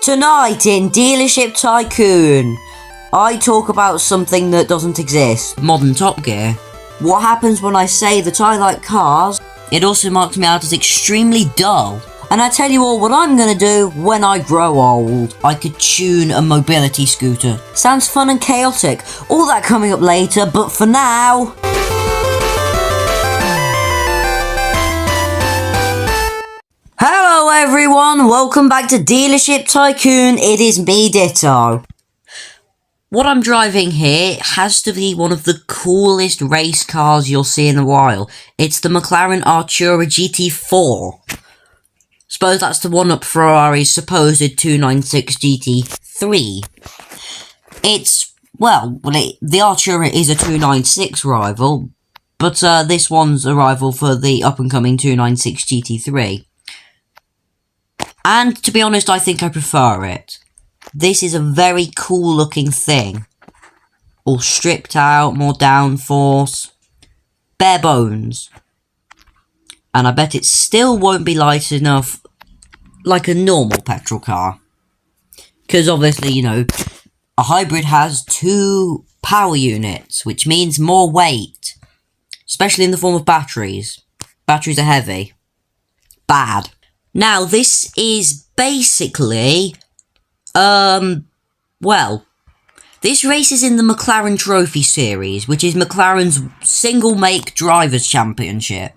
Tonight in Dealership Tycoon, I talk about something that doesn't exist. Modern Top Gear. What happens when I say that I like cars? It also marks me out as extremely dull. And I tell you all what I'm gonna do when I grow old. I could tune a mobility scooter. Sounds fun and chaotic. All that coming up later, but for now... Hello everyone, welcome back to Dealership Tycoon. It is me, Ditto. What I'm driving here has to be one of the coolest race cars you'll see in a while. It's the McLaren Artura GT4. Suppose that's the one-up Ferrari's supposed 296 GT3. The Artura is a 296 rival, but this one's a rival for the up-and-coming 296 GT3. And, to be honest, I think I prefer it. This is a very cool-looking thing. All stripped out, more downforce. Bare bones. And I bet it still won't be light enough like a normal petrol car. Because, obviously, you know, a hybrid has 2 power units, which means more weight. Especially in the form of batteries. Batteries are heavy. Bad. Now, this is basically, this race is in the McLaren Trophy Series, which is McLaren's single-make Drivers' Championship,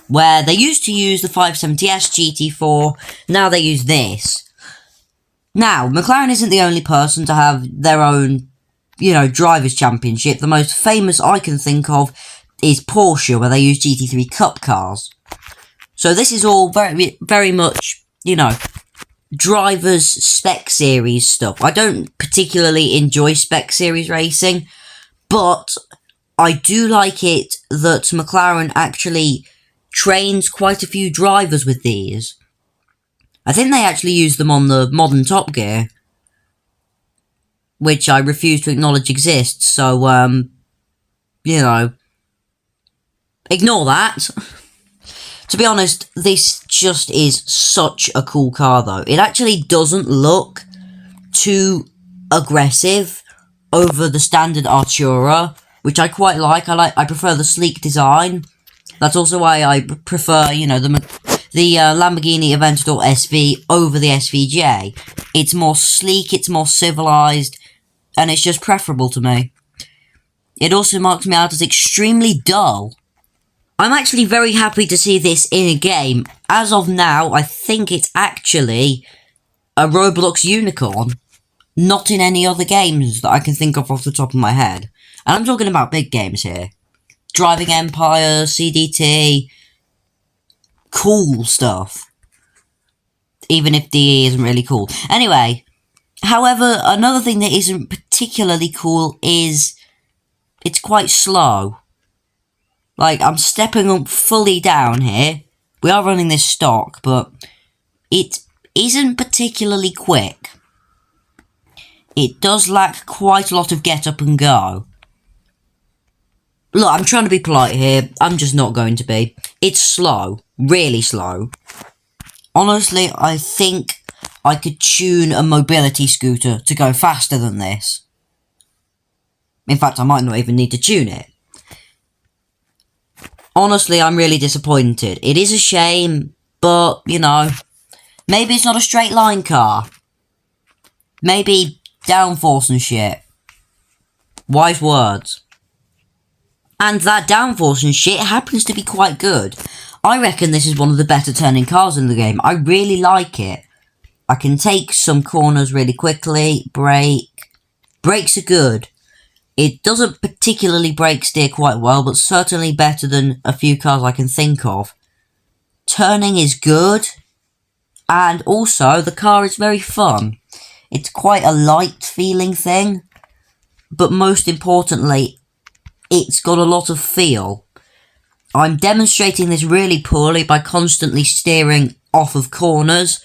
where they used to use the 570S GT4, now they use this. Now, McLaren isn't the only person to have their own, Drivers' Championship. The most famous I can think of is Porsche, where they use GT3 Cup cars. So this is all very, very much, drivers spec series stuff. I don't particularly enjoy spec series racing, but I do like it that McLaren actually trains quite a few drivers with these. I think they actually use them on the modern Top Gear, which I refuse to acknowledge exists, so, ignore that. To be honest, this just is such a cool car, though. It actually doesn't look too aggressive over the standard Artura, which I quite like. I prefer the sleek design. That's also why I prefer, the Lamborghini Aventador SV over the SVJ. It's more sleek, it's more civilized, and it's just preferable to me. It also marks me out as extremely dull. I'm actually very happy to see this in a game. As of now, I think it's actually a Roblox unicorn. Not in any other games that I can think of off the top of my head. And I'm talking about big games here. Driving Empire, CDT. Cool stuff. Even if DE isn't really cool. Anyway, however, another thing that isn't particularly cool is it's quite slow. Like, I'm stepping up fully down here. We are running this stock, but it isn't particularly quick. It does lack quite a lot of get up and go. Look, I'm trying to be polite here. I'm just not going to be. It's slow. Really slow. Honestly, I think I could tune a mobility scooter to go faster than this. In fact, I might not even need to tune it. Honestly, I'm really disappointed. It is a shame, but, maybe it's not a straight line car. Maybe downforce and shit. Wise words. And that downforce and shit happens to be quite good. I reckon this is one of the better turning cars in the game. I really like it. I can take some corners really quickly, brake. Brakes are good. It doesn't particularly brake steer quite well, but certainly better than a few cars I can think of. Turning is good, and also the car is very fun. It's quite a light feeling thing, but most importantly, it's got a lot of feel. I'm demonstrating this really poorly by constantly steering off of corners,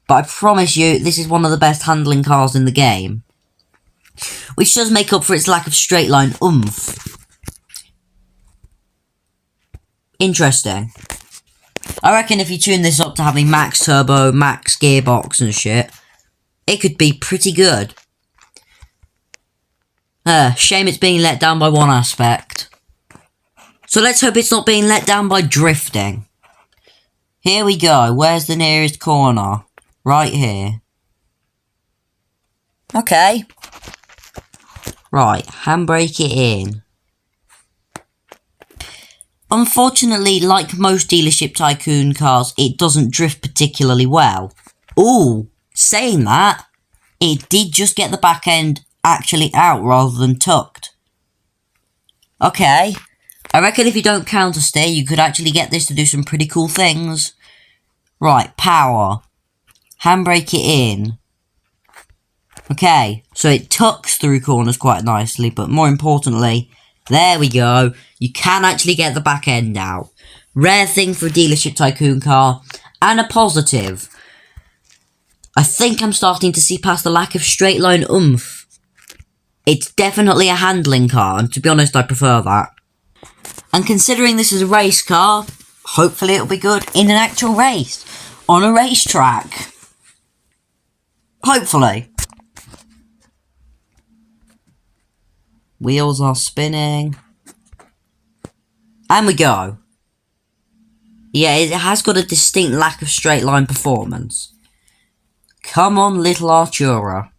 but I promise you, this is one of the best handling cars in the game. Which does make up for its lack of straight line oomph. Interesting. I reckon if you tune this up to having max turbo, max gearbox and shit, it could be pretty good. Shame it's being let down by one aspect. So let's hope it's not being let down by drifting. Here we go. Where's the nearest corner? Right here. Okay. Right, handbrake it in. Unfortunately, like most dealership Tycoon cars, it doesn't drift particularly well. Ooh, saying that, it did just get the back end actually out rather than tucked. Okay, I reckon if you don't counter steer, you could actually get this to do some pretty cool things. Right, power. Handbrake it in. Okay, so it tucks through corners quite nicely, but more importantly, there we go. You can actually get the back end out. Rare thing for a dealership Tycoon car, and a positive. I think I'm starting to see past the lack of straight line oomph. It's definitely a handling car, and to be honest, I prefer that. And considering this is a race car, hopefully it'll be good in an actual race. On a racetrack. Hopefully. Wheels are spinning. And we go. Yeah, it has got a distinct lack of straight line performance. Come on, little Artura.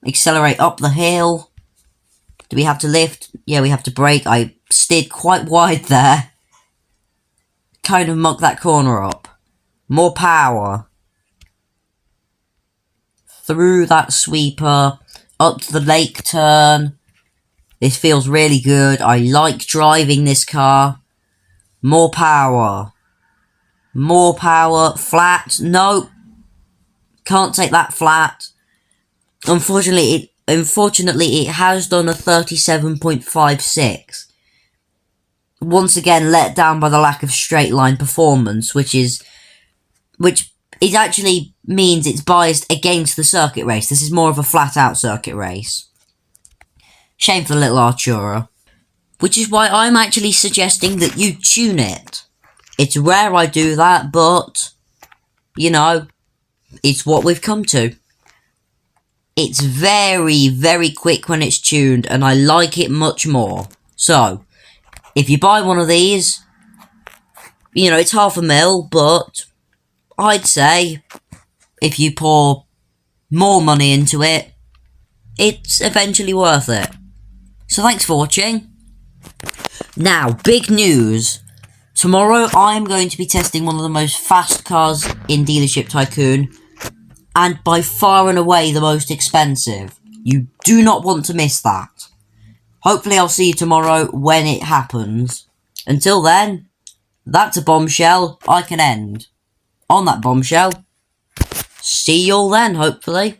Accelerate up the hill. Do we have to lift? Yeah, we have to brake. I steered quite wide there. Kind of mucked that corner up. More power. Through that sweeper. Up to the lake turn. This feels really good. I like driving this car. More power. More power. Flat. No. Can't take that flat. Unfortunately, it has done a 37.56. Once again, let down by the lack of straight line performance, which actually means it's biased against the circuit race. This is more of a flat out circuit race. Shame for the little Artura. Which is why I'm actually suggesting that you tune it. It's rare I do that, but, you know, it's what we've come to. It's very, very quick when it's tuned, and I like it much more. So, if you buy one of these, you know, it's $500,000, but I'd say if you pour more money into it, it's eventually worth it. So thanks for watching. Now, big news. Tomorrow I'm going to be testing one of the most fast cars in Dealership Tycoon, and by far and away the most expensive. You do not want to miss that. Hopefully I'll see you tomorrow when it happens. Until then, that's a bombshell I can end. On that bombshell, see you all then, hopefully.